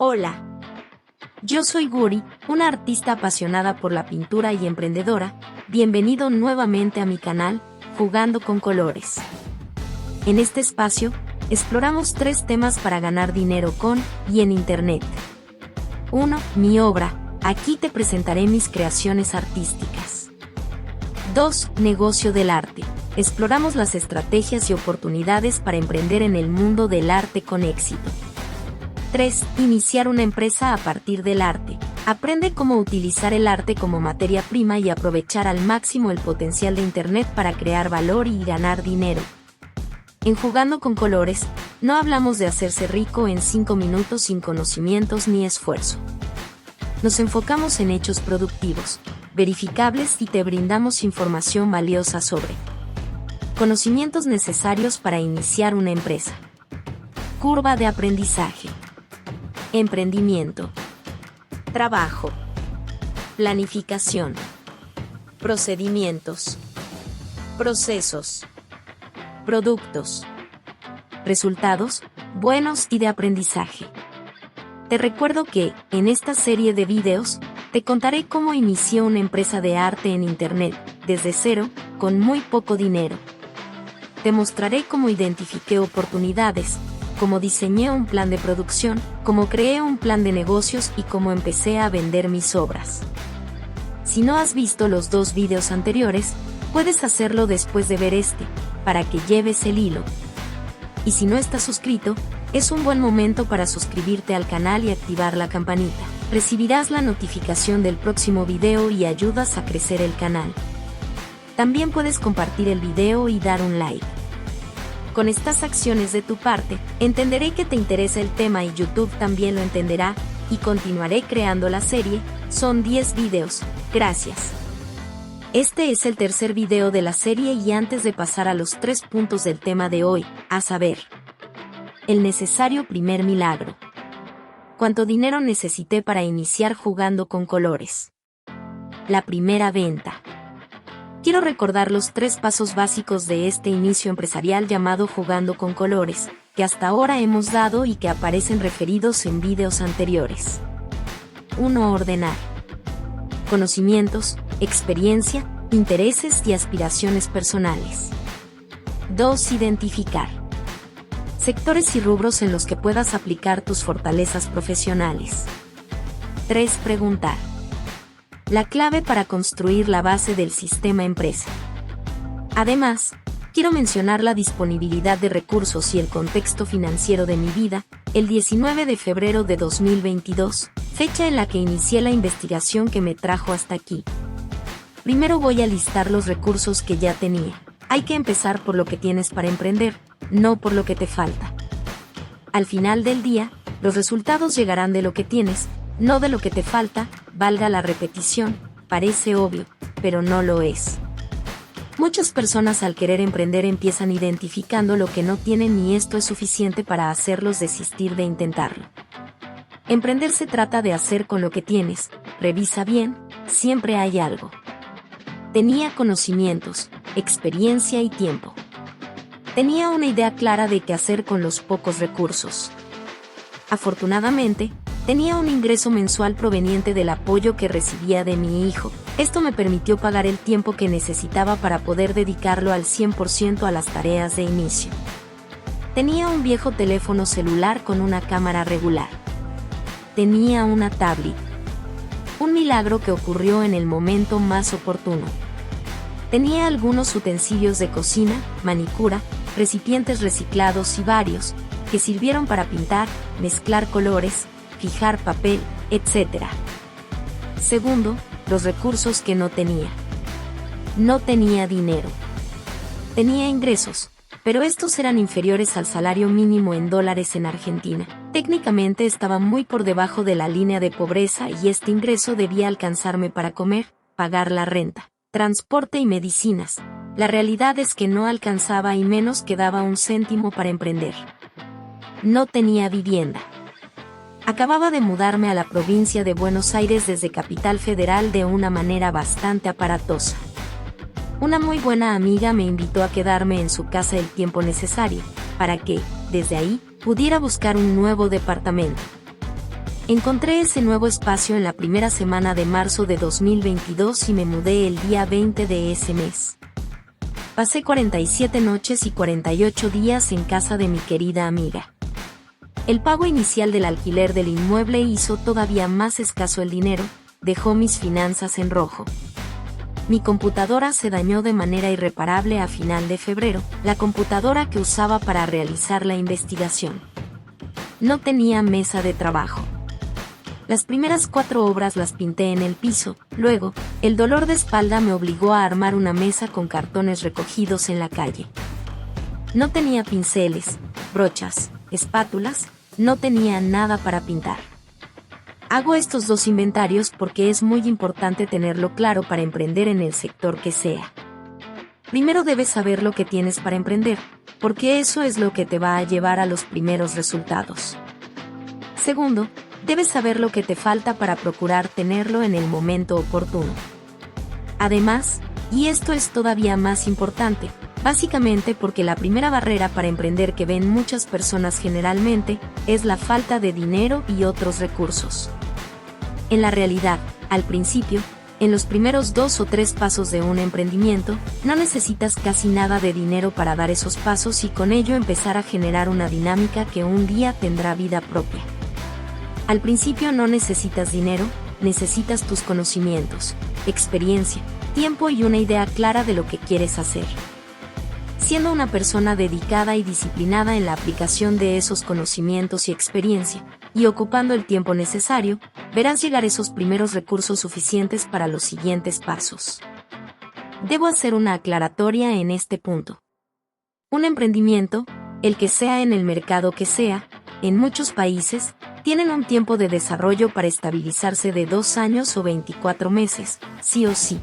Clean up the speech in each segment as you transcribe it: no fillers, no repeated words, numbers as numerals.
Hola, yo soy Guri, una artista apasionada por la pintura y emprendedora. Bienvenido nuevamente a mi canal, Jugando con Colores. En este espacio, exploramos 3 temas para ganar dinero con y en Internet. 1. Mi obra. Aquí te presentaré mis creaciones artísticas. 2. Negocio del arte. Exploramos las estrategias y oportunidades para emprender en el mundo del arte con éxito. 3. Iniciar una empresa a partir del arte. Aprende cómo utilizar el arte como materia prima y aprovechar al máximo el potencial de Internet para crear valor y ganar dinero. En Jugando con Colores, no hablamos de hacerse rico en 5 minutos sin conocimientos ni esfuerzo. Nos enfocamos en hechos productivos, verificables y te brindamos información valiosa sobre conocimientos necesarios para iniciar una empresa. Curva de aprendizaje. Emprendimiento. Trabajo. Planificación. Procedimientos. Procesos. Productos. Resultados, buenos y de aprendizaje. Te recuerdo que, en esta serie de videos, te contaré cómo inicié una empresa de arte en Internet, desde cero, con muy poco dinero. Te mostraré cómo identifiqué oportunidades, cómo diseñé un plan de producción, cómo creé un plan de negocios y cómo empecé a vender mis obras. Si no has visto los 2 videos anteriores, puedes hacerlo después de ver este, para que lleves el hilo. Y si no estás suscrito, es un buen momento para suscribirte al canal y activar la campanita. Recibirás la notificación del próximo video y ayudas a crecer el canal. También puedes compartir el video y dar un like. Con estas acciones de tu parte, entenderé que te interesa el tema y YouTube también lo entenderá, y continuaré creando la serie. Son 10 videos, gracias. Este es el tercer video de la serie y antes de pasar a los 3 puntos del tema de hoy, a saber, el necesario primer milagro. ¿Cuánto dinero necesité para iniciar Jugando con Colores? La primera venta. Quiero recordar los 3 pasos básicos de este inicio empresarial llamado Jugando con Colores, que hasta ahora hemos dado y que aparecen referidos en videos anteriores. 1. Ordenar. Conocimientos, experiencia, intereses y aspiraciones personales. 2. Identificar. Sectores y rubros en los que puedas aplicar tus fortalezas profesionales. 3. Preguntar. La clave para construir la base del sistema empresa. Además, quiero mencionar la disponibilidad de recursos y el contexto financiero de mi vida. El 19 de febrero de 2022, fecha en la que inicié la investigación que me trajo hasta aquí. Primero voy a listar los recursos que ya tenía. Hay que empezar por lo que tienes para emprender, no por lo que te falta. Al final del día, los resultados llegarán de lo que tienes, no de lo que te falta. Valga la repetición, parece obvio, pero no lo es. Muchas personas al querer emprender empiezan identificando lo que no tienen y esto es suficiente para hacerlos desistir de intentarlo. Emprender se trata de hacer con lo que tienes, revisa bien, siempre hay algo. Tenía conocimientos, experiencia y tiempo. Tenía una idea clara de qué hacer con los pocos recursos. Afortunadamente, tenía un ingreso mensual proveniente del apoyo que recibía de mi hijo. Esto me permitió pagar el tiempo que necesitaba para poder dedicarlo al 100% a las tareas de inicio. Tenía un viejo teléfono celular con una cámara regular. Tenía una tablet. Un milagro que ocurrió en el momento más oportuno. Tenía algunos utensilios de cocina, manicura, recipientes reciclados y varios, que sirvieron para pintar, mezclar colores, fijar papel, etc. Segundo, los recursos que no tenía. No tenía dinero. Tenía ingresos, pero estos eran inferiores al salario mínimo en dólares en Argentina. Técnicamente estaba muy por debajo de la línea de pobreza y este ingreso debía alcanzarme para comer, pagar la renta, transporte y medicinas. La realidad es que no alcanzaba y menos quedaba un céntimo para emprender. No tenía vivienda. Acababa de mudarme a la provincia de Buenos Aires desde Capital Federal de una manera bastante aparatosa. Una muy buena amiga me invitó a quedarme en su casa el tiempo necesario, para que, desde ahí, pudiera buscar un nuevo departamento. Encontré ese nuevo espacio en la primera semana de marzo de 2022 y me mudé el día 20 de ese mes. Pasé 47 noches y 48 días en casa de mi querida amiga. El pago inicial del alquiler del inmueble hizo todavía más escaso el dinero, dejó mis finanzas en rojo. Mi computadora se dañó de manera irreparable a final de febrero, la computadora que usaba para realizar la investigación. No tenía mesa de trabajo. Las primeras 4 obras las pinté en el piso, luego, el dolor de espalda me obligó a armar una mesa con cartones recogidos en la calle. No tenía pinceles, brochas, espátulas, no tenía nada para pintar. Hago estos 2 inventarios porque es muy importante tenerlo claro para emprender en el sector que sea. Primero debes saber lo que tienes para emprender, porque eso es lo que te va a llevar a los primeros resultados. Segundo, debes saber lo que te falta para procurar tenerlo en el momento oportuno. Además, y esto es todavía más importante, básicamente porque la primera barrera para emprender que ven muchas personas generalmente es la falta de dinero y otros recursos. En la realidad, al principio, en los primeros 2 o 3 pasos de un emprendimiento, no necesitas casi nada de dinero para dar esos pasos y con ello empezar a generar una dinámica que un día tendrá vida propia. Al principio no necesitas dinero, necesitas tus conocimientos, experiencia, tiempo y una idea clara de lo que quieres hacer. Siendo una persona dedicada y disciplinada en la aplicación de esos conocimientos y experiencia, y ocupando el tiempo necesario, verás llegar esos primeros recursos suficientes para los siguientes pasos. Debo hacer una aclaratoria en este punto. Un emprendimiento, el que sea en el mercado que sea, en muchos países, tienen un tiempo de desarrollo para estabilizarse de 2 años o 24 meses, sí o sí.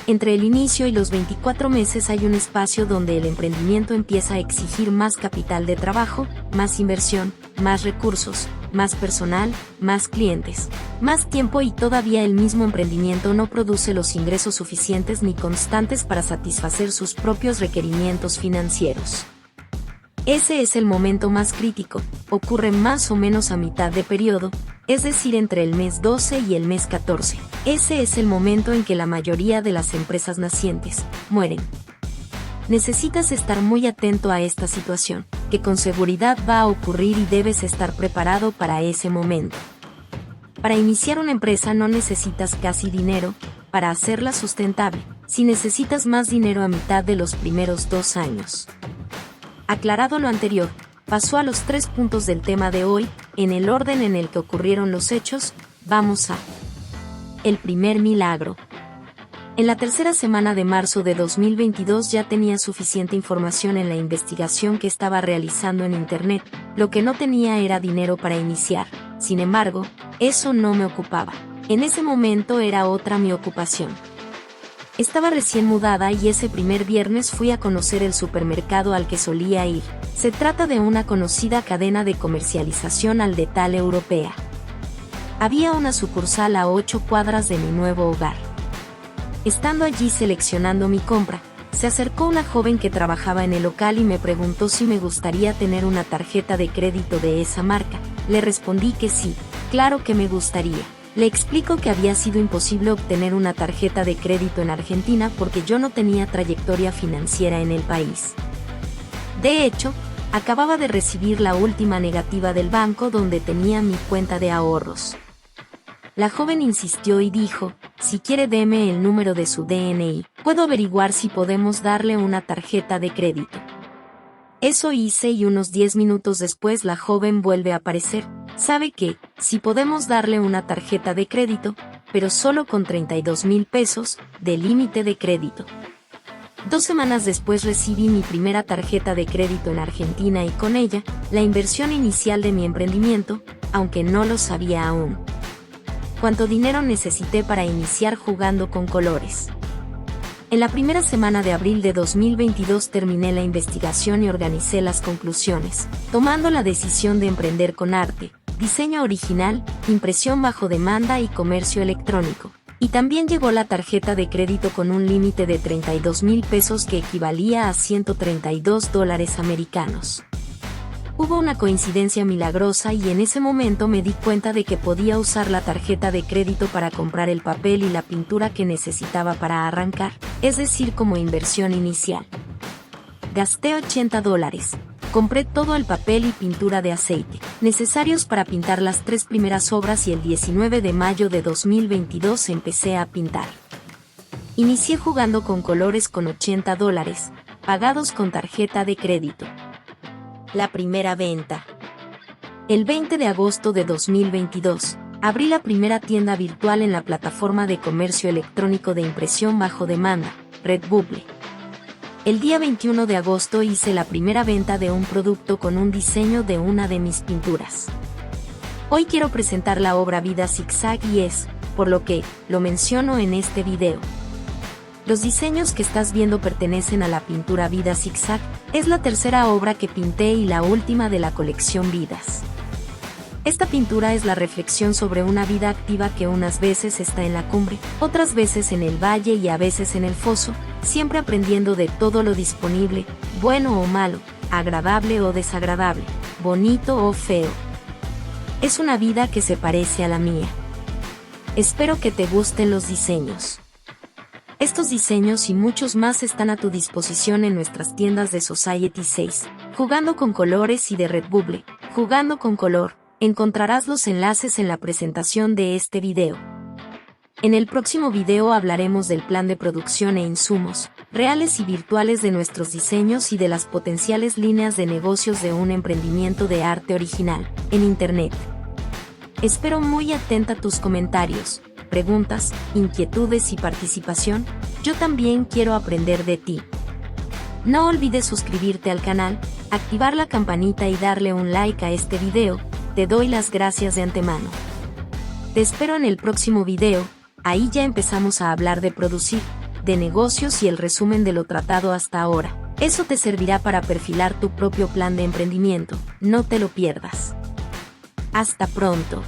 Entre el inicio y los 24 meses hay un espacio donde el emprendimiento empieza a exigir más capital de trabajo, más inversión, más recursos, más personal, más clientes, más tiempo y todavía el mismo emprendimiento no produce los ingresos suficientes ni constantes para satisfacer sus propios requerimientos financieros. Ese es el momento más crítico, ocurre más o menos a mitad de periodo, es decir entre el mes 12 y el mes 14. Ese es el momento en que la mayoría de las empresas nacientes mueren. Necesitas estar muy atento a esta situación, que con seguridad va a ocurrir y debes estar preparado para ese momento. Para iniciar una empresa no necesitas casi dinero, para hacerla sustentable, si necesitas más dinero a mitad de los primeros 2 años. Aclarado lo anterior, paso a los 3 puntos del tema de hoy, en el orden en el que ocurrieron los hechos, vamos a... El primer milagro. En la tercera semana de marzo de 2022 ya tenía suficiente información en la investigación que estaba realizando en Internet, lo que no tenía era dinero para iniciar, sin embargo, eso no me ocupaba. En ese momento era otra mi ocupación. Estaba recién mudada y ese primer viernes fui a conocer el supermercado al que solía ir. Se trata de una conocida cadena de comercialización al detalle europea. Había una sucursal a 8 cuadras de mi nuevo hogar. Estando allí seleccionando mi compra, se acercó una joven que trabajaba en el local y me preguntó si me gustaría tener una tarjeta de crédito de esa marca. Le respondí que sí, claro que me gustaría. Le explico que había sido imposible obtener una tarjeta de crédito en Argentina porque yo no tenía trayectoria financiera en el país. De hecho, acababa de recibir la última negativa del banco donde tenía mi cuenta de ahorros. La joven insistió y dijo, si quiere deme el número de su DNI, puedo averiguar si podemos darle una tarjeta de crédito. Eso hice y unos 10 minutos después la joven vuelve a aparecer. Sabe que, si podemos darle una tarjeta de crédito, pero solo con 32,000 pesos de límite de crédito. 2 semanas después recibí mi primera tarjeta de crédito en Argentina y con ella, la inversión inicial de mi emprendimiento, aunque no lo sabía aún. ¿Cuánto dinero necesité para iniciar jugando con colores? En la primera semana de abril de 2022 terminé la investigación y organicé las conclusiones, tomando la decisión de emprender con arte, diseño original, impresión bajo demanda y comercio electrónico. Y también llegó la tarjeta de crédito con un límite de 32,000 pesos que equivalía a $132 americanos. Hubo una coincidencia milagrosa y en ese momento me di cuenta de que podía usar la tarjeta de crédito para comprar el papel y la pintura que necesitaba para arrancar, es decir, como inversión inicial. Gasté $80. Compré todo el papel y pintura de aceite, necesarios para pintar las 3 primeras obras y el 19 de mayo de 2022 empecé a pintar. Inicié jugando con colores con $80, pagados con tarjeta de crédito. La primera venta. El 20 de agosto de 2022, abrí la primera tienda virtual en la plataforma de comercio electrónico de impresión bajo demanda, Redbubble. El día 21 de agosto hice la primera venta de un producto con un diseño de una de mis pinturas. Hoy quiero presentar la obra Vida Zigzag y es, por lo que, lo menciono en este video. Los diseños que estás viendo pertenecen a la pintura Vida Zigzag, es la tercera obra que pinté y la última de la colección Vidas. Esta pintura es la reflexión sobre una vida activa que unas veces está en la cumbre, otras veces en el valle y a veces en el foso, siempre aprendiendo de todo lo disponible, bueno o malo, agradable o desagradable, bonito o feo. Es una vida que se parece a la mía. Espero que te gusten los diseños. Estos diseños y muchos más están a tu disposición en nuestras tiendas de Society 6, Jugando con Colores y de Redbubble, Jugando con Color. Encontrarás los enlaces en la presentación de este video. En el próximo video hablaremos del plan de producción e insumos, reales y virtuales de nuestros diseños y de las potenciales líneas de negocios de un emprendimiento de arte original, en Internet. Espero muy atenta a tus comentarios, preguntas, inquietudes y participación. Yo también quiero aprender de ti. No olvides suscribirte al canal, activar la campanita y darle un like a este video. Te doy las gracias de antemano. Te espero en el próximo video, ahí ya empezamos a hablar de producir, de negocios y el resumen de lo tratado hasta ahora. Eso te servirá para perfilar tu propio plan de emprendimiento, no te lo pierdas. Hasta pronto.